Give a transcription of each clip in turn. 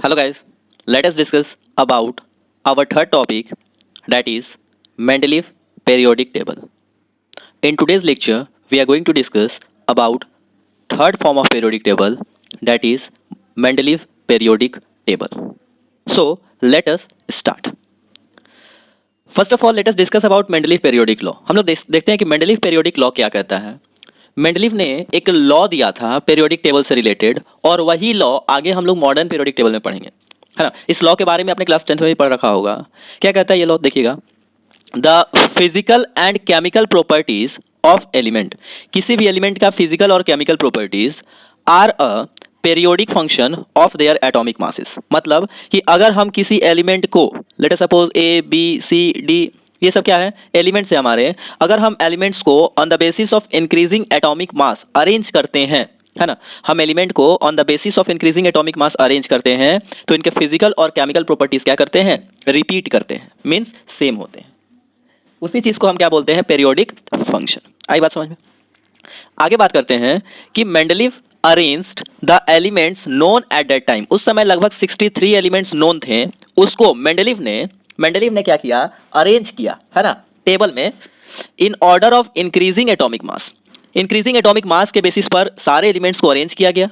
Hello guys, let us discuss about our third topic, that is Mendeleev periodic table. In today's lecture, we are going to discuss about third form of periodic table, that is Mendeleev periodic table. So let us start. First of all let us discuss about Mendeleev periodic law. हम लोग देखते हैं कि Mendeleev periodic law क्या कहता है. Mendeleev ने एक लॉ दिया था periodic टेबल से रिलेटेड, और वही लॉ आगे हम लोग मॉडर्न periodic टेबल में पढ़ेंगे, है ना. इस लॉ के बारे में अपने क्लास 10th में भी पढ़ रखा होगा. क्या कहता है ये लॉ, देखिएगा. The physical and chemical properties of element, किसी भी एलिमेंट का फिजिकल और chemical properties are a periodic function of their atomic masses. मतलब कि अगर हम किसी एलिमेंट को, let us suppose A B C D, ये सब क्या है, एलिमेंट्स है हमारे. अगर हम एलिमेंट्स को on the basis of increasing atomic mass arrange करते हैं, है ना, हम एलिमेंट को on the basis of increasing atomic mass arrange करते हैं, तो इनके फिजिकल और केमिकल प्रॉपर्टीज क्या करते हैं, रिपीट करते हैं, मीन्स सेम होते हैं. उसी चीज को हम क्या बोलते हैं, पेरियोडिक फंक्शन. आई बात समझ में. आगे बात करते हैं कि Mendeleev arranged the elements known at that time. उस समय लगभग 63 एलिमेंट्स नोन थे. उसको मेंडलीव ने क्या किया, अरेंज किया, है ना, टेबल में, इन order of increasing atomic mass. Increasing atomic मास के बेसिस पर सारे एलिमेंट्स को अरेंज किया गया,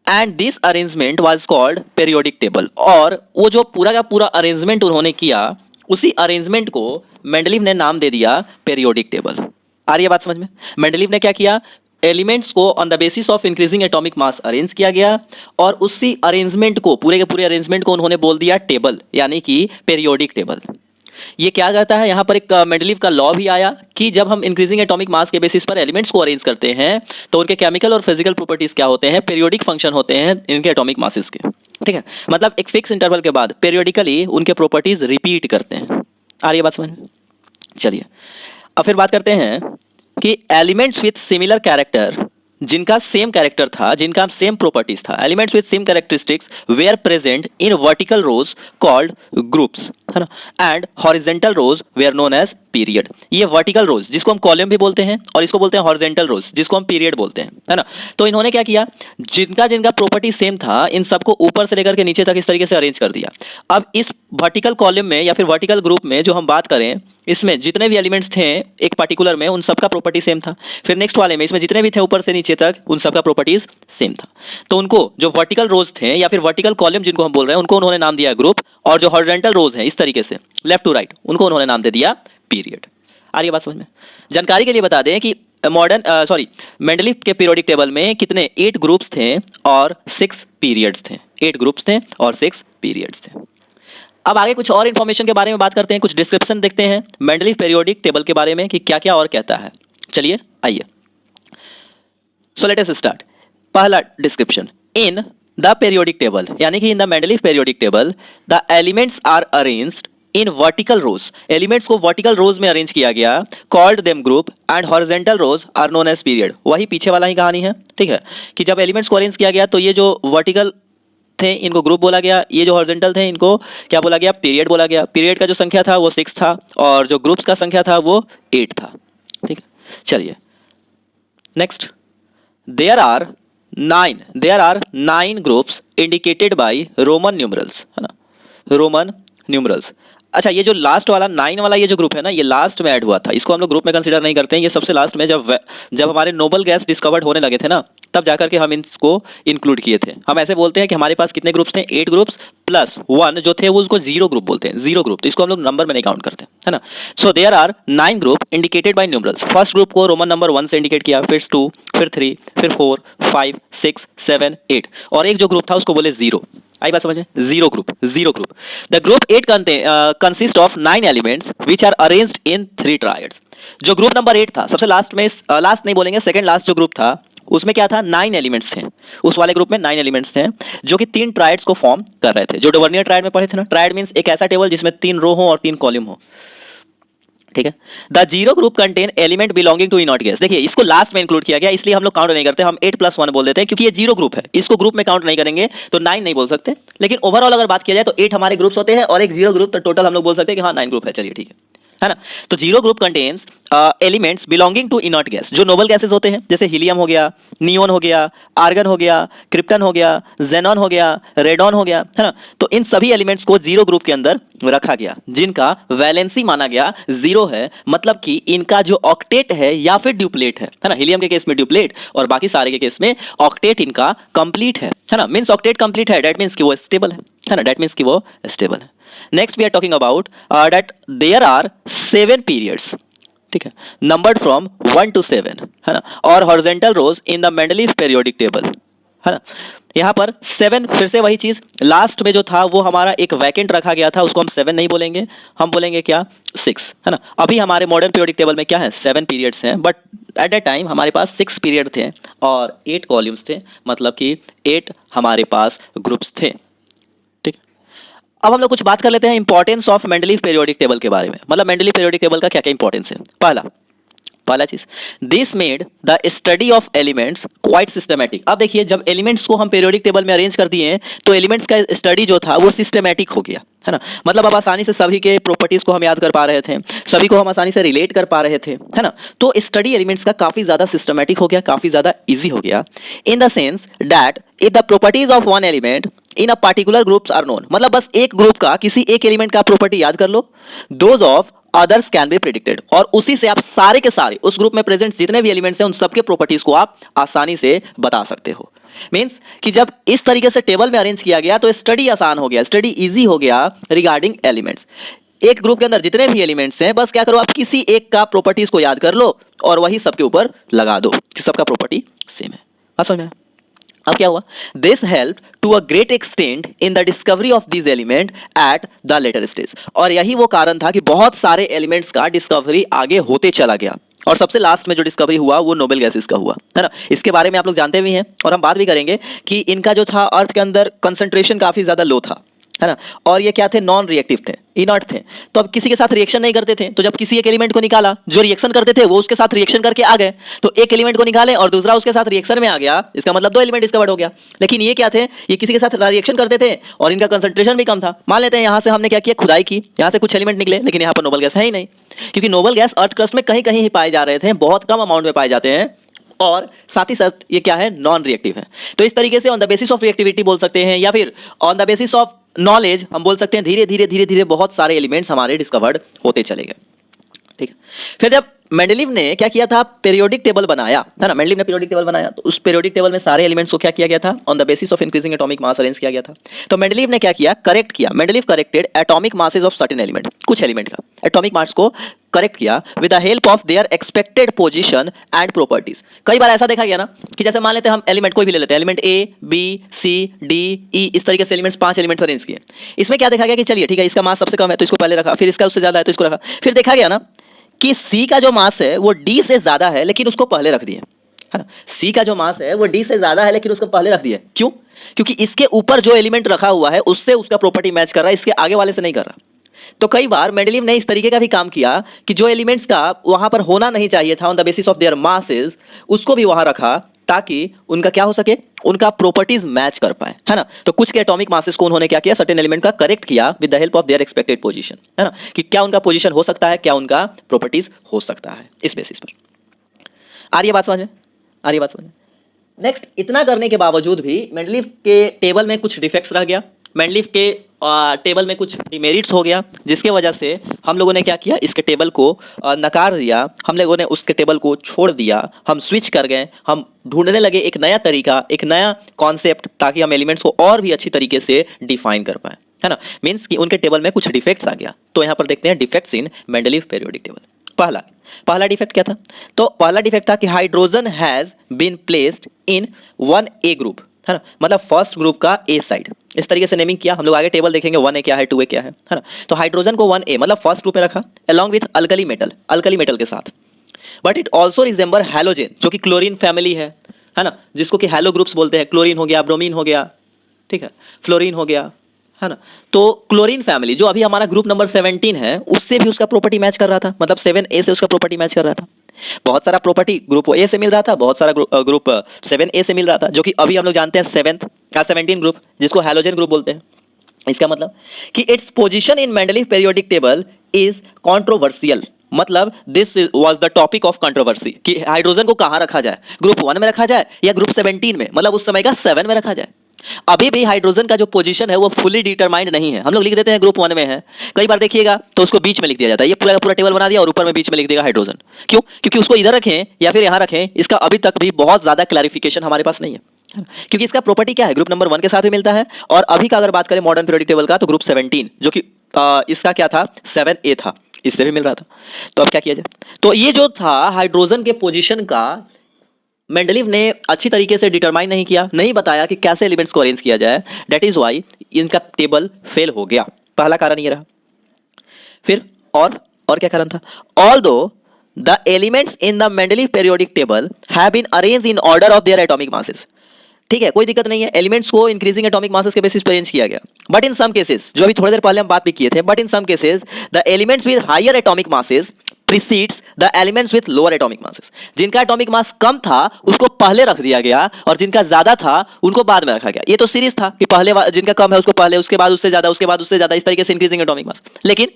and this arrangement was called periodic table. और वो जो पूरा का पूरा अरेंजमेंट उन्होंने किया, उसी अरेंजमेंट को मेंडलीव ने नाम दे दिया पेरियोडिक टेबल. आ रही है बात समझ में. मेंडलीव ने क्या किया, एलिमेंट्स को on the basis of increasing atomic mass arrange किया गया, और उसी अरेंजमेंट को, पूरे के पूरे अरेंजमेंट को उन्होंने बोल दिया टेबल, यानी कि पेरियोडिक टेबल. ये क्या कहता है, यहाँ पर एक मेंडलीव का लॉ भी आया कि जब हम इंक्रीजिंग एटॉमिक मास के बेसिस पर एलिमेंट्स को अरेंज करते हैं, तो उनके केमिकल और फिजिकल प्रॉपर्टीज क्या होते हैं, पेरियोडिक फंक्शन होते हैं इनके एटॉमिक मासेस के. ठीक है, मतलब एक फिक्स इंटरवल के बाद पेरियोडिकली उनके प्रॉपर्टीज रिपीट करते हैं. आ रही है बात समझ में. चलिए अब फिर बात करते हैं कि एलिमेंट्स विथ सिमिलर कैरेक्टर, जिनका सेम कैरेक्टर था, जिनका सेम प्रॉपर्टीज था, elements with same characteristics were present in vertical rows called groups, है ना, and horizontal rows were known as period. ये वर्टिकल रोज जिसको हम कॉलम भी बोलते हैं, और इसको बोलते हैं हॉरिजॉन्टल रोज जिसको हम पीरियड बोलते हैं, है ना. तो इन्होंने क्या किया, जिनका जिनका प्रॉपर्टी सेम था, इन सबको ऊपर से लेकर के नीचे तक इस तरीके से अरेंज कर दिया. अब इस वर्टिकल कॉलम में या फिर वर्टिकल ग्रुप में जो हम बात करें, इसमें जितने भी एलिमेंट्स थे एक पर्टिकुलर में, उन सबका प्रॉपर्टी सेम था. फिर नेक्स्ट वाले में इसमें जितने भी थे ऊपर से नीचे तक, उन सबका प्रॉपर्टीज सेम था. तो उनको जो वर्टिकल रोज थे या फिर वर्टिकल कॉलम जिनको हम बोल रहे हैं, उनको उन्होंने नाम दिया ग्रुप, और जो हॉरिजॉन्टल रोज हैं इस तरीके से लेफ्ट टू राइट, उनको उन्होंने नाम दे दिया पीरियड. आ रही है बात समझ में. जानकारी के लिए बता दें कि मेंडलीव के पीरियोडिक टेबल में कितने 8 ग्रुप्स थे और 6 पीरियड्स थे. 8 ग्रुप्स थे और 6 पीरियड्स थे. अब आगे कुछ और इंफॉर्मेशन के बारे में बात करते हैं, कुछ डिस्क्रिप्शन देखते हैं मेंडलीव पीरियोडिक टेबल के बारे में कि क्या क्या और कहता है. चलिए आइए. So let us start. पहला description, in the periodic table, यानी कि in the Mendeleev periodic table the elements are arranged in vertical rows. Elements को वर्टिकल रोज में अरेंज किया गया, called them group, and horizontal rows are known as period. वही पीछे वाला ही कहानी है. ठीक है, कि जब एलिमेंट्स को अरेंज किया गया तो ये जो वर्टिकल थे इनको ग्रुप बोला गया, ये जो हॉरिजॉन्टल थे इनको क्या बोला गया, पीरियड बोला गया. पीरियड का जो संख्या था वो 6 था, और जो ग्रुप्स का संख्या था वो 8 था. ठीक है, चलिए next. There are 9 groups indicated by Roman numerals, है ना, रोमन न्यूमरल्स. अच्छा, ये जो लास्ट वाला 9 वाला ये जो ग्रुप है ना, ये लास्ट में ऐड हुआ था. इसको हम लोग ग्रुप में कंसीडर नहीं करते हैं. ये सबसे लास्ट में जब हमारे नोबल गैस डिस्कवर्ड होने लगे थे ना, तब जाकर के हम इसको इंक्लूड किए थे. हम ऐसे बोलते हैं कि हमारे पास कितने ग्रुप्स थे, 8 ग्रुप्स प्लस 1 जो थे वो उसको 0 ग्रुप बोलते हैं. 0 ग्रुप, तो इसको हम लोग नंबर में नहीं काउंट करते, है ना. So there are 9 group indicated by numerals. First group को रोमन नंबर 1 से इंडिकेट किया, फिर 2, फिर 3, फिर 4, 5, 6, 7, 8, और एक जो ग्रुप था उसको बोले 0. आई बात समझ में. 0 group. The group 8 consist of 9 elements which are arranged in 3 triads. जो ग्रुप नंबर 8 था, सबसे लास्ट में, लास्ट नहीं बोलेंगे, सेकंड लास्ट जो ग्रुप था, उसमें क्या था, 9 एलिमेंट्स थे. उस वाले ग्रुप में 9 एलिमेंट्स थे जो कि 3 ट्रायड्स को फॉर्म कर रहे थे, जो डोवर्नियर ट्रायड में पढ़े थे ना. ट्रायड मींस एक ऐसा टेबल जिसमें 3 रो हो और 3 कॉलम हो. ठीक है. The 0 group contain element belonging to inert gas. देखिए, इसको लास्ट में इंक्लूड किया गया, इसलिए हम लोग काउंट नहीं करते, हम 8+1 बोल देते हैं, क्योंकि ये 0 ग्रुप है. इसको ग्रुप में काउंट नहीं करेंगे तो 9 नहीं बोल सकते. लेकिन ओवरऑल अगर बात किया जाए तो 8 हमारे ग्रुप्स होते हैं और एक 0 ग्रुप, तो टोटल हम लोग बोल सकते हैं कि हाँ 9 ग्रुप है. चलिए ठीक है है ना। तो zero group contains elements belonging to inert gas, जो नोबल गैसेस होते हैं, जैसे हीलियम हो गया, नियोन हो गया, आर्गन हो गया, क्रिप्टन हो गया, जेनॉन हो गया, रेडॉन हो गया, है ना। तो इन सभी एलिमेंट्स को जीरो ग्रुप के अंदर रखा गया, जिनका वैलेंसी माना गया जीरो है, मतलब कि इनका जो ऑक्टेट है या फिर ड्यूप्लेट है ना। हीलियम के केस में ड्यूप्लेट और बाकी सारे के केस में ऑक्टेट इनका कंप्लीट है ना। मींस ऑक्टेट कंप्लीट है, दैट मींस कि वो स्टेबल है ना, दैट मींस कि वो स्टेबल है। Next we are talking about that there are 7 periods, ठीक है, नंबर्ड फ्रॉम 1 to 7, है ना, और horizontal rows in the Mendeleev periodic table, है ना। यहाँ पर 7, फिर से वही चीज, लास्ट में जो था वो हमारा एक वैकेंट रखा गया था, उसको हम 7 नहीं बोलेंगे, हम बोलेंगे क्या 6, है ना। अभी हमारे मॉडर्न पीरियोडिक टेबल में क्या है 7 पीरियड्स हैं, बट एट दैट टाइम हमारे पास 6 पीरियड थे और 8 कॉल्यूम्स थे, मतलब कि 8 हमारे पास ग्रुप्स थे। अब हम लोग कुछ बात कर लेते हैं importance of Mendeleev periodic table के बारे में, मतलब मेंडलीव पीरियोडिक टेबल का क्या क्या इंपॉर्टेंस है। पहला चीज, this made the study of elements quite systematic. अब देखिए, जब एलिमेंट्स को हम पीरियोडिक टेबल में अरेंज कर दिए तो एलिमेंट्स का स्टडी जो था वो सिस्टमैटिक हो गया, है ना। मतलब अब आसानी से सभी के प्रॉपर्टीज को हम याद कर पा रहे थे, सभी को हम आसानी से रिलेट कर पा रहे थे, है ना। तो स्टडी एलिमेंट्स का काफी ज्यादा सिस्टमैटिक हो गया, काफी ज्यादा इजी हो गया, in the sense that if the properties of one element in a particular groups are known, मतलब बस एक ग्रुप का किसी एक एलिमेंट का प्रॉपर्टी याद कर लो, those of others can be predicted, और उसी से आप सारे के सारे उस ग्रुप में प्रेजेंट जितने भी एलिमेंट्स हैं उन सबके प्रॉपर्टीज को आप आसानी से बता सकते हो। मींस कि जब इस तरीके से टेबल में अरेंज किया गया तो स्टडी आसान हो गया, स्टडी इजी हो गया रिगार्डिंग एलिमेंट्स। एक ग्रुप के अंदर जितने भी एलिमेंट्स हैं, बस क्या करो आप किसी एक का प्रॉपर्टीज को याद कर लो और वही सबके ऊपर लगा दो कि सबका प्रॉपर्टी सेम है। बात समझ में? अब क्या हुआ, this help to a great extent in the discovery of this element at the later stage, और यही वो कारण था कि बहुत सारे एलिमेंट्स का डिस्कवरी आगे होते चला गया, और सबसे लास्ट में जो डिस्कवरी हुआ वो नोबेल गैसेस का हुआ, है ना। इसके बारे में आप लोग जानते भी हैं और हम बात भी करेंगे कि इनका जो था अर्थ के अंदर कंसंट्रेशन काफी ज्यादा लो था, है ना, और ये क्या थे, नॉन रिएक्टिव थे, इनर्ट थे, तो अब किसी के साथ रिएक्शन नहीं करते थे। तो जब किसी एक एलिमेंट को निकाला, जो रिएक्शन करते थे वो उसके साथ रिएक्शन करके आ गए, तो एक एलिमेंट को निकाले और दूसरा उसके साथ रिएक्शन में आ गया, इसका मतलब 2 एलिमेंट डिस्कवर्ड हो गया। लेकिन ये क्या थे, ये किसी के साथ रिएक्शन करते थे और इनका कंसंट्रेशन भी कम था। मान लेते हैं यहाँ से हमने क्या किया, खुदाई की, यहाँ से कुछ एलिमेंट निकले, लेकिन यहाँ पर नोबल गैस है ही नहीं, क्योंकि नोबल गैस अर्थ क्रस्ट में कहीं कहीं ही पाए जा रहे थे, बहुत कम अमाउंट में पाए जाते हैं, और साथ ही साथ ये क्या है, नॉन रिएक्टिव है। तो इस तरीके से on the basis of reactivity बोल सकते हैं, या फिर on the basis of knowledge हम बोल सकते हैं, धीरे धीरे धीरे धीरे बहुत सारे एलिमेंट्स हमारे डिस्कवर्ड होते चले गए, ठीक है। फिर जब मेंडलीव ने क्या किया था, पीरियोडिक टेबल बनाया, है ना, मेंडलीव ने पीरियोडिक टेबल बनाया, तो उस पीरियोडिक टेबल में सारे एलिमेंट्स को क्या किया गया था, on the basis of increasing atomic mass arrange किया गया था। तो मेंडलीव ने क्या किया, करेक्ट किया, Mendeleev corrected atomic masses of certain element, कुछ एलिमेंट का एटॉमिक मास को करेक्ट किया with the help of their expected position and properties. कई बार ऐसा देखा गया ना कि जैसे मान लेते हैं हम एलिमेंट कोई भी ले लेते हैं, element A B C D E, इस तरीके से एलिमेंट्स 5 एलिमेंट्स अरेंज किए। इसमें क्या देखा गया कि चलिए ठीक है, इसका मास सबसे कम है तो इसको पहले रखा, फिर इसका उससे ज्यादा है तो इसको रखा, फिर देखा गया ना कि सी का जो मास है वो डी से ज्यादा है लेकिन उसको पहले रख दिए, है ना। सी का जो मास है वो डी से ज्यादा है लेकिन उसको पहले रख दिए, क्यों? क्योंकि इसके ऊपर जो एलिमेंट रखा हुआ है उससे उसका प्रॉपर्टी मैच कर रहा है, इसके आगे वाले से नहीं कर रहा। तो कई बार मेंडलीव ने इस तरीके का भी काम किया कि जो एलिमेंट्स का वहां पर होना नहीं चाहिए था on the basis of their masses, उसको भी वहां रखा ताकि उनका क्या हो सके, उनका प्रॉपर्टीज मैच कर पाए, है ना। तो कुछ के एटॉमिक मासेस को उन्होंने क्या किया, सर्टेन एलिमेंट का करेक्ट किया with the help of their expected position, है ना, कि क्या उनका पोजीशन हो सकता है, क्या उनका प्रॉपर्टीज हो सकता है, इस बेसिस पर। आ रही है बात समझ में? आ रही है बात समझ में? नेक्स्ट, इतना करने के बावजूद भी मेंडलीव के टेबल में कुछ डिफेक्ट्स रह गया, मेंडलीव के टेबल में कुछ डिमेरिट्स हो गया, जिसके वजह से हम लोगों ने क्या किया, इसके टेबल को नकार दिया, हम लोगों ने उसके टेबल को छोड़ दिया, हम स्विच कर गए, हम ढूंढने लगे एक नया तरीका, एक नया कॉन्सेप्ट, ताकि हम एलिमेंट्स को और भी अच्छी तरीके से डिफाइन कर पाए, है ना। मीन्स कि उनके टेबल में कुछ डिफेक्ट्स आ गया। तो यहाँ पर देखते हैं defects in Mendeleev periodic table. पहला डिफेक्ट क्या था, तो पहला डिफेक्ट था कि hydrogen has been placed in 1A group, है ना, मतलब फर्स्ट ग्रुप का ए साइड, इस तरीके से नेमिंग किया। हम लोग आगे टेबल देखेंगे 1A क्या है 2A क्या है ना। तो हाइड्रोजन को 1A मतलब फर्स्ट ग्रुप में रखा अलॉन्ग विथ अल्कली मेटल के साथ, but it also resemble halogen जो कि क्लोरीन फैमिली है ना, जिसको कि हैलो ग्रुप्स बोलते हैं। क्लोरीन हो गया, ब्रोमीन हो गया, ठीक है, फ्लोरीन हो गया, है ना। तो क्लोरीन फैमिली जो अभी हमारा ग्रुप नंबर 17 है, उससे भी उसका प्रॉपर्टी मैच कर रहा था, मतलब 7A से उसका प्रॉपर्टी मैच कर रहा था। बहुत सारा प्रॉपर्टी ग्रुप ए से मिल रहा था, बहुत सारा ग्रुप 7A से मिल रहा था, जो कि अभी हम लोग जानते हैं 17 ग्रुप, जिसको हैलोजन ग्रुप बोलते हैं। इसका मतलब कि its position in Mendeleev periodic table is controversial, मतलब this was the topic of controversy कि हाइड्रोजन को कहां रखा जाए, ग्रुप 1 में रखा जाए या ग्रुप 17 में, मतलब उस समय का 7 में रखा जाए। अभी भी हाइड्रोजन का जो पोजीशन है वो फुली डिटरमाइंड नहीं है। हम लोग लिख देते हैं ग्रुप 1 में है, कई बार देखिएगा तो उसको बीच में लिख दिया जाता है, ये पूरा पूरा टेबल बना दिया और ऊपर में बीच में लिख देगा हाइड्रोजन। क्यों? क्योंकि उसको इधर रखें या फिर यहां रखें, इसका अभी तक भी बहुत ज्यादा क्लैरिफिकेशन हमारे पास नहीं है, क्योंकि इसका प्रॉपर्टी क्या है, ग्रुप नंबर 1 के साथ भी मिलता है, और अभी का अगर बात करें मॉडर्न पीरियोडिक टेबल का तो ग्रुप 17 जो कि इसका क्या था 7A था, इससे भी मिल रहा था। तो अब क्या किया जाए, तो ये जो था हाइड्रोजन के पोजीशन का मेंडलीव ने अच्छी तरीके से डिटरमाइन नहीं किया, नहीं बताया कि कैसे एलिमेंट्स को अरेंज किया जाए, दैट इज व्हाई इनका टेबल फेल हो गया। पहला कारण ये रहा। फिर और क्या कारण था, although the elements in the Mendeleev periodic table have been arranged in order of their atomic masses, ठीक है, कोई दिक्कत नहीं है, एलिमेंट्स को इंक्रीजिंग एटॉमिक मासेस के बेसिस पर अरेंज किया गया, बट इन सम केसेस, जो अभी थोड़ी देर पहले हम बात भी किए थे, but in some cases the elements with higher atomic masses precedes the elements with lower atomic masses, जिनका एटॉमिक मास कम था उसको पहले रख दिया गया और जिनका ज्यादा था उनको बाद में रखा गया। ये तो सीरीज था कि पहले जिनका कम है उसको पहले, उसके बाद उससे ज्यादा, उसके बाद उससे ज्यादा, इस तरीके से इंक्रीजिंग एटॉमिक मास। लेकिन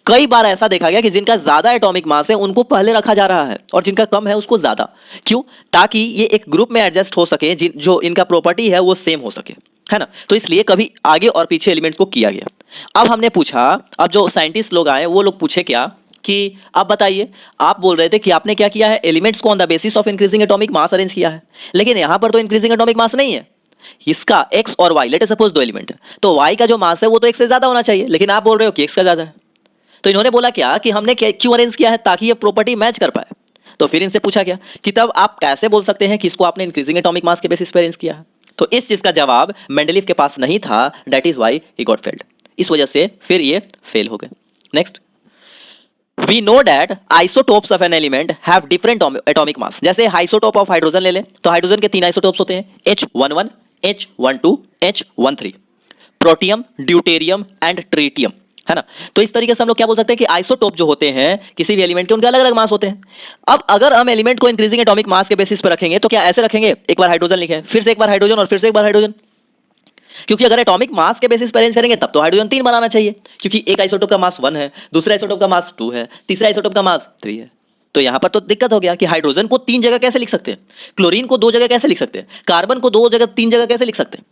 कई बार ऐसा देखा गया कि जिनका ज्यादा एटॉमिक मास है उनको पहले रखा जा रहा है और जिनका कम है उसको ज्यादा। क्यों? ताकि ये एक ग्रुप में एडजस्ट हो सके, जो इनका प्रॉपर्टी है वो सेम हो सके, है ना। तो इसलिए कभी आगे और पीछे एलिमेंट्स को किया गया। अब हमने पूछा, अब जो साइंटिस्ट लोग आए वो लोग पूछे क्या कि आप बताइए, आप बोल रहे थे कि आपने क्या किया है, एलिमेंट्स को on the basis of increasing atomic mass arrange किया है, लेकिन यहां पर तो इंक्रीजिंग एटॉमिक मास नहीं है, इसका x और y, लेट अस सपोज दो एलिमेंट है, तो y का जो मास है वो तो x से ज्यादा होना चाहिए, लेकिन आप बोल रहे हो कि x का ज्यादा है। तो इन्होंने बोला क्या कि हमने क्यों अरेंज किया है, ताकि ये प्रॉपर्टी मैच कर पाए। तो फिर इनसे पूछा गया कि तब आप कैसे बोल सकते हैं कि इसको आपने इंक्रीजिंग एटॉमिक मास के बेसिस पर अरेंज किया है। तो इस चीज का जवाब मेंडलीव के पास नहीं था, that is why he got failed. इस वजह से फिर ये फेल हो गए। Next, we know that isotopes of an element have different atomic mass। जैसे आइसोटोप ऑफ हाइड्रोजन ले ले तो हाइड्रोजन के 3 आइसोटोप्स होते हैं, H11, H12, H13, protium, deuterium and tritium, है ना। तो इस तरीके से हम लोग क्या बोल सकते हैं कि आइसोटोप जो होते हैं किसी भी एलिमेंट के, उनके अलग अलग मास होते हैं। अब अगर हम एलिमेंट को इंक्रीजिंग एटॉमिक मास के बेसिस पर रखेंगे तो क्या ऐसे रखेंगे, एक बार हाइड्रोजन लिखे, फिर से एक बार हाइड्रोजन और फिर से एक बार हाइड्रोजन, क्योंकि अगर एटॉमिक मास के बेसिस पर अरेंज करेंगे तब तो हाइड्रोजन 3 बनाना चाहिए, क्योंकि एक आइसोटोप का मास 1 है, दूसरे आइसोटोप का मास 2 है, तीसरे आइसोटोप का मास 3 है। तो यहां पर तो दिक्कत हो गया कि हाइड्रोजन को 3 जगह कैसे लिख सकते हैं, क्लोरीन को 2 जगह कैसे लिख सकते हैं, कार्बन को 2 जगह 3 जगह कैसे लिख सकते हैं।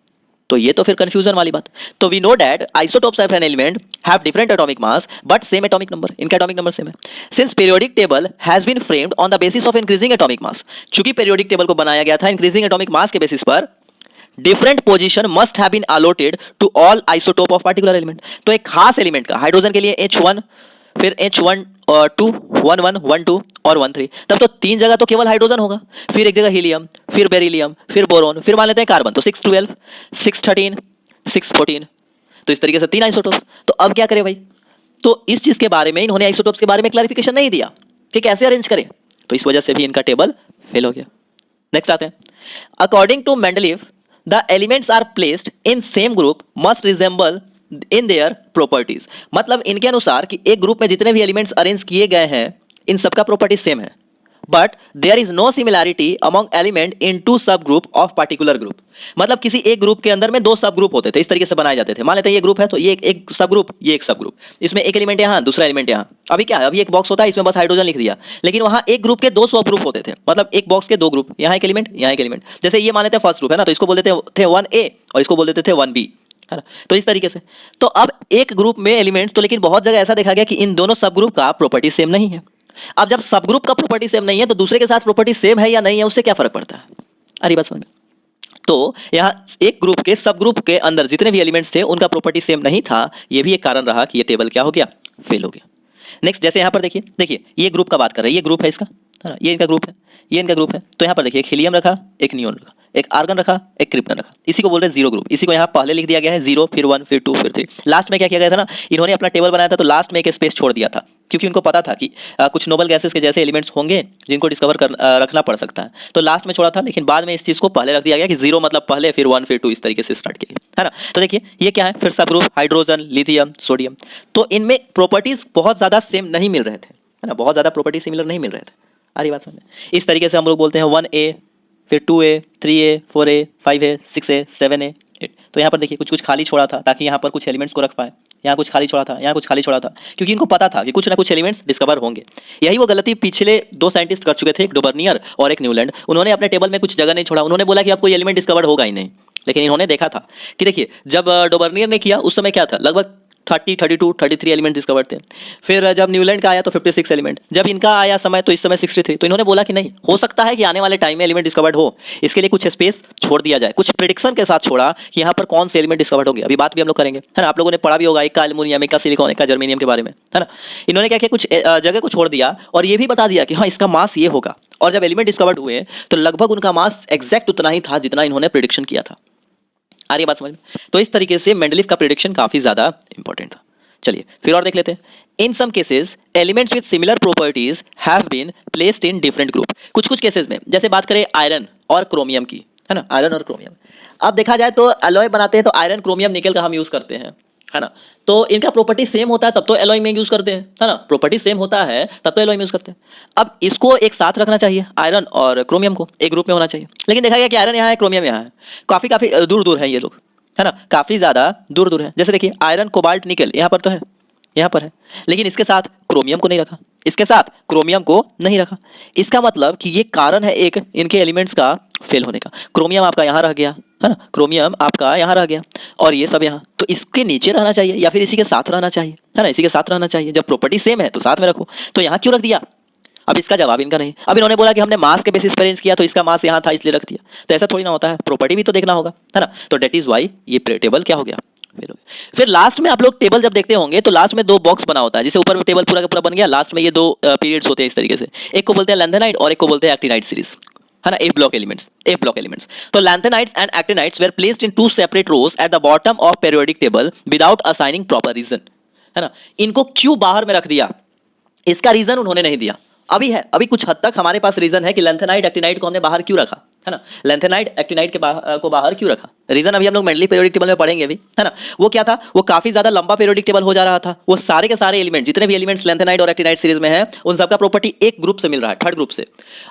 तो ये तो फिर कंफ्यूजन वाली बात। तो we know that isotopes of an element have different atomic mass but same atomic number, इनका एटॉमिक नंबर सेम है। Since periodic table has been framed on the basis of increasing atomic mass, चूंकि periodic table को बनाया गया था increasing atomic मास के basis पर, different position must have been allotted to all isotope of particular element. तो एक खास एलिमेंट का, हाइड्रोजन के लिए H1, फिर H1 और 2, 11, 12 और 13, तब तो 3 जगह तो केवल हाइड्रोजन होगा, फिर एक जगह हीलियम, फिर बेरिलियम, फिर बोरोन, फिर मान लेते हैं कार्बन, तो 612, 613, 614, तो इस तरीके से 3 आइसोटोप। तो अब क्या करें भाई, तो इस चीज के बारे में इन्होंने आइसोटोप्स के बारे में क्लैरिफिकेशन नहीं दिया कि कैसे अरेंज करें, तो इस वजह से भी इनका टेबल फेल हो गया। नेक्स्ट आते हैं, according to Mendeleev the elements are placed in same group must resemble in their properties। मतलब इनके अनुसार कि एक ग्रुप में जितने भी एलिमेंट्स अरेंज किए गए हैं इन सबका प्रॉपर्टी सेम है, but there is no similarity among element in two sub group of particular group. मतलब किसी एक ग्रुप के अंदर में 2 सब ग्रुप होते थे, इस तरीके से बनाए जाते थे। मान लेते हैं ये ग्रुप है तो ये एक सब ग्रुप, ये एक सब ग्रुप, इसमें एक एलिमेंट यहाँ, दूसरा एलिमेंट यहाँ। अभी क्या है, अभी एक बॉक्स होता है, इसमें बस हाइड्रोजन लिख दिया, लेकिन वहाँ एक ग्रुप के 2 सब ग्रुप होते थे, मतलब एक बॉक्स के 2 ग्रुप, यहाँ एक एलिमेंट, यहाँ एक एलिमेंट। जैसे ये मान लेते हैं फर्स्ट ग्रुप है ना, तो इसको बोल देते थे 1A और इसको बोल देते थे 1B, है ना। तो इस तरीके से, तो अब एक ग्रुप में एलिमेंट्स, तो लेकिन बहुत जगह ऐसा देखा गया कि इन दोनों सब ग्रुप का प्रॉपर्टी सेम नहीं है। अब जब सब ग्रुप का प्रॉपर्टी सेम नहीं है तो दूसरे के साथ प्रॉपर्टी सेम है या नहीं है उससे क्या फर्क पड़ता है, अरे बात समझ में। तो यहाँ एक ग्रुप के सब ग्रुप के अंदर जितने भी एलिमेंट्स थे उनका प्रॉपर्टी सेम नहीं था, ये भी एक कारण रहा कि ये टेबल क्या हो गया, फेल हो गया। नेक्स्ट, जैसे यहाँ पर देखिए ये ग्रुप का बात कर रहे हैं, ये ग्रुप है इसका, है ना, ये इनका ग्रुप है, ये इनका ग्रुप है। तो यहाँ पर देखिए एक हीलियम रखा, एक नियोन रखा, एक आर्गन रखा, एक क्रिप्टन रखा, इसी को बोल रहे हैं जीरो ग्रुप। इसी को यहाँ पहले लिख दिया गया है 0, फिर 1, फिर 2, फिर 3। लास्ट में क्या किया गया था ना, इन्होंने अपना टेबल बनाया था तो लास्ट में एक स्पेस छोड़ दिया था, क्योंकि उनको पता था कि कुछ नोबल गैसेस के जैसे एलिमेंट्स होंगे जिनको डिस्कवर रखना पड़ सकता है, तो लास्ट में छोड़ा था। लेकिन बाद में इस चीज़ को पहले रख दिया गया कि 0 मतलब पहले, फिर 1, फिर 2, इस तरीके से स्टार्ट किया, है ना। तो देखिए ये क्या है, फिर सब ग्रुप हाइड्रोजन, लिथियम, सोडियम, तो इनमें प्रॉपर्टीज बहुत ज़्यादा सेम नहीं मिल रहे थे, है ना, बहुत ज़्यादा प्रॉपर्टी सिमिलर नहीं मिल रहे थे। अरे बात समझे। इस तरीके से हम लोग बोलते हैं 1A, फिर 2A, 3A, 4A, 5A, 6A, 7A, 8। तो यहाँ पर देखिए कुछ कुछ खाली छोड़ा था ताकि यहाँ पर कुछ एलिमेंट्स को रख पाए, यहाँ कुछ खाली छोड़ा था, यहाँ कुछ खाली छोड़ा था, क्योंकि इनको पता था कि कुछ ना कुछ एलिमेंट्स डिस्कवर होंगे। यही वो गलती पिछले 2 साइंटिस्ट कर चुके थे, एक डोबर्नियर और एक न्यूलैंड। उन्होंने अपने टेबल में कुछ जगह नहीं छोड़ा, उन्होंने बोला कि अब कोई एलिमेंट डिस्कवर होगा ही नहीं। लेकिन इन्होंने देखा था कि देखिए जब डोबर्नियर ने किया उस समय क्या था, लगभग 30, 32, 33 एलिमेंट डिस्कवर थे। फिर जब न्यूलैंड का आया तो 56 एलिमेंट, जब इनका आया समय तो इस समय 63। तो इन्होंने बोला कि नहीं हो सकता है कि आने वाले टाइम में एलिमेंट डिस्कवर्ड हो, इसके लिए कुछ स्पेस छोड़ दिया जाए, कुछ प्रिडिक्शन के साथ छोड़ा कि यहाँ पर कौन से एलिमेंट डिस्कवर्ड होंगे। अभी बात भी हम लोग करेंगे, है ना। आप लोगों ने पढ़ा भी होगा एक का एल्युमिनियम, एक का सिलिकॉन, एक का जर्मेनियम के बारे में, है ना। इन्होंने क्या किया, कुछ जगह को छोड़ दिया और ये भी बता दिया कि हाँ इसका मास ये होगा। और जब एलिमेंट डिस्कवर्ड हुए तो लगभग उनका मास एग्जैक्ट उतना ही था जितना इन्होंने प्रिडिक्शन किया था। आ रही है बात समझ में? तो इस तरीके से मेंडलीफ का प्रिडिक्शन काफी ज्यादा इंपॉर्टेंट था। चलिए फिर और देख लेते हैं। In some cases elements with similar properties have been placed in different group. कुछ कुछ केसेस में, जैसे बात करें आयरन और क्रोमियम की, है ना, आयरन और क्रोमियम। अब देखा जाए तो एलॉय बनाते हैं तो आयरन, क्रोमियम, निकल का हम यूज करते हैं, है ना। तो इनका प्रॉपर्टी सेम होता है तब तो एलॉय में यूज करते हैं, है ना। प्रॉपर्टी सेम होता है तब तो एलॉय में यूज करते हैं। अब इसको एक साथ रखना चाहिए, आयरन और क्रोमियम को एक ग्रुप में होना चाहिए, लेकिन देखा गया कि आयरन यहाँ है, क्रोमियम यहाँ है, काफी काफी दूर दूर है ये लोग, है ना, काफी ज्यादा दूर दूर है। जैसे देखिए आयरन, कोबाल्ट, निकल यहाँ पर तो है, यहाँ पर है, लेकिन इसके साथ क्रोमियम को नहीं रखा, इसके साथ क्रोमियम को नहीं रखा। इसका मतलब कि ये कारण है एक इनके एलिमेंट्स का फेल होने का। क्रोमियम आपका यहाँ रह गया, है ना, क्रोमियम आपका यहाँ रह गया और ये सब यहाँ, तो इसके नीचे रहना चाहिए या फिर इसी के साथ रहना चाहिए, है ना, इसी के साथ रहना चाहिए। जब प्रॉपर्टी सेम है तो साथ में रखो, तो यहाँ क्यों रख दिया? अब इसका जवाब इनका नहीं। अब इन्होंने बोला कि हमने मास के बेसिस पर अरेंज किया तो इसका मास यहाँ था इसलिए रख दिया, तो ऐसा थोड़ी ना होता है, प्रॉपर्टी भी तो देखना होगा, है ना। तो डेट इज वाई ये टेबल क्या हो गया, फेल हो गया। फिर लास्ट में आप लोग टेबल जब देखते होंगे तो लास्ट में 2 बॉक्स बना होता है, जिसे ऊपर में टेबल पूरा का पूरा बन गया, लास्ट में ये 2 पीरियड्स होते हैं इस तरीके से। एक को बोलते हैं लैंथेनाइट और एक को बोलते हैं एक्टिनाइट सीरीज, है ना, एफ ब्लॉक एलिमेंट्स। तो lanthanides and actinides were placed in 2 separate rows at the bottom of periodic table without assigning proper reason, है ना। इनको क्यों बाहर में रख दिया, इसका रीजन उन्होंने नहीं दिया। अभी कुछ हद तक हमारे पास रीजन है कि लैंथेनाइट, एक्टिनाइट को हमने बाहर क्यों रखा, है ना। लैंथेनाइट, एक्टिनाइट को बाहर क्यों रखा, रीजन अभी हम लोग मेंडलीफ पीरियोडिक टेबल में पढ़ेंगे अभी, है ना। वो क्या था, वो काफी ज्यादा लंबा पीरियोडिक टेबल हो जा रहा था। वो सारे के सारे एलिमेंट, जितने भी एलिमेंट्स लैंथेनाइट और एक्टिनाइट सीरीज में है, उन सबका प्रॉपर्टी एक ग्रुप से मिल रहा है, थर्ड ग्रुप से।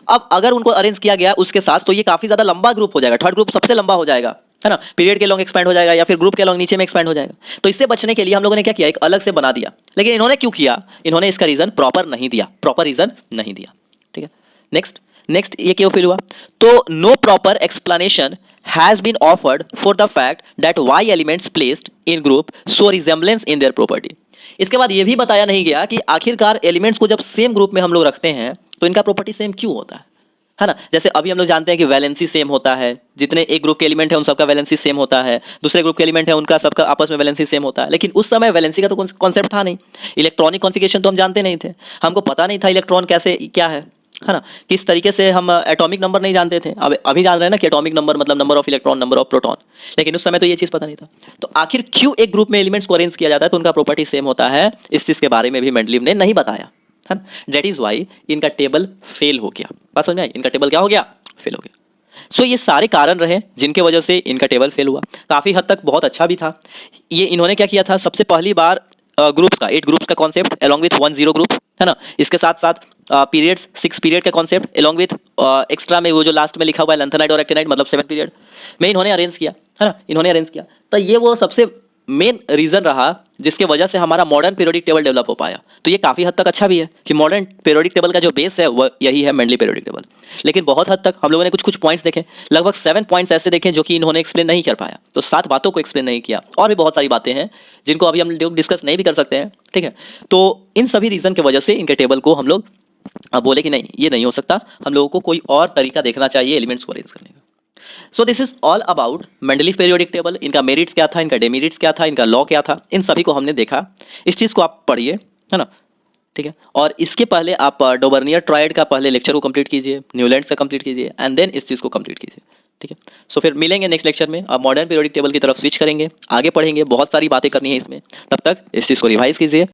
अब अगर उनको अरेंज किया गया उसके साथ तो ये काफी ज्यादा लंबा ग्रुप हो जाएगा, थर्ड ग्रुप सबसे लंबा हो जाएगा, है ना। पीरियड के लॉन्ग एक्सपैंड हो जाएगा या फिर ग्रुप के लॉन्ग नीचे में एक्सपैंड हो जाएगा। तो इससे बचने के लिए हम लोगों ने क्या किया, एक अलग से बना दिया। लेकिन इन्होंने क्यों किया, इन्होंने इसका रीजन प्रॉपर रीजन नहीं दिया, ठीक है। नेक्स्ट ये क्यों फेल हुआ, तो no proper explanation has been offered for the fact that why elements placed in group show resemblance in their property. इसके बाद ये भी बताया नहीं गया कि आखिरकार एलिमेंट्स को जब सेम ग्रुप में हम लोग रखते हैं तो इनका प्रॉपर्टी सेम क्यों होता है ना। जैसे अभी हम लोग जानते हैं कि वैलेंसी सेम होता है, जितने एक ग्रुप के एलिमेंट है उन सबका वैलेंसी सेम होता है, दूसरे ग्रुप के एलिमेंट है उनका सबका आपस में वैलेंसी सेम होता है। लेकिन उस समय वैलेंसी का तो कॉन्सेप्ट था नहीं, इलेक्ट्रॉनिक कॉन्फिगरेशन तो हम जानते नहीं थे, हमको पता नहीं था इलेक्ट्रॉन कैसे क्या है ना, किस तरीके से हम एटॉमिक नंबर नहीं जानते थे। अब अभी जान रहे हैं ना कि एटॉमिक नंबर मतलब number of electron, number of proton, लेकिन उस समय तो ये चीज़ पता नहीं था। तो आखिर क्यों एक ग्रुप में एलिमेंट्स को अरेंज किया जाता है तो उनका प्रॉपर्टी सेम होता है, इस चीज़ के बारे में भी मेंडलीव ने नहीं बताया, है ना। दैट इज वाई इनका टेबल फेल हो गया। बात समझ में आई, इनका टेबल क्या हो गया, फेल हो गया। सो ये सारे कारण रहे जिनके वजह से इनका टेबल फेल हुआ। काफ़ी हद तक बहुत अच्छा भी था। ये इन्होंने क्या किया था, सबसे पहली बार ग्रुप्स का 8 ग्रुप्स का कॉन्सेप्ट एलॉन्ग विथ 1 ग्रुप, है ना। इसके साथ साथ पीरियड्स 6 पीरियड का कॉन्सेप्ट एलॉन्ग विथ एक्स्ट्रा में वो जो लास्ट में लिखा हुआ है लैंथेनाइट और एक्टिनाइट मतलब 7 पीरियड में इन्होंने अरेंज किया, है ना, इन्होंने अरेंज किया। तो ये वो सबसे मेन रीजन रहा जिसके वजह से हमारा मॉडर्न पीरियोडिक टेबल डेवलप हो पाया। तो ये काफ़ी हद तक अच्छा भी है कि मॉडर्न पीरियोडिक टेबल का जो बेस है वह यही है मेंडलीफ पीरियोडिक टेबल। लेकिन बहुत हद तक हम लोगों ने कुछ पॉइंट्स देखे, लगभग 7 पॉइंट्स ऐसे देखे जो कि इन्होंने एक्सप्लेन नहीं कर पाया। तो 7 बातों को एक्सप्लेन नहीं किया, और भी बहुत सारी बातें हैं जिनको अभी हम लोग डिस्कस नहीं भी कर सकते हैं, ठीक है। तो इन सभी रीजन की वजह से इनके टेबल को हम लोग बोले कि नहीं ये नहीं हो सकता, हम लोगों को कोई और तरीका देखना चाहिए एलिमेंट्स को अरेंज करने का। So this is all about Mendeleev periodic table. इनका मेरिट्स क्या था, इनका डेमेरिट्स क्या था, इनका लॉ क्या था, इन सभी को हमने देखा। इस चीज़ को आप पढ़िए, है ना, ठीक है। और इसके पहले आप डोबर्नियर ट्रायड का पहले लेक्चर को कंप्लीट कीजिए, न्यूलैंड्स का कंप्लीट कीजिए, एंड देन इस चीज़ को कंप्लीट कीजिए, ठीक है। सो फिर मिलेंगे नेक्स्ट लेक्चर में, अब मॉडर्न पीरियोडिक टेबल की तरफ स्विच करेंगे, आगे पढ़ेंगे, बहुत सारी बातें करनी है इसमें। तब तक इस चीज़ को रिवाइज कीजिए।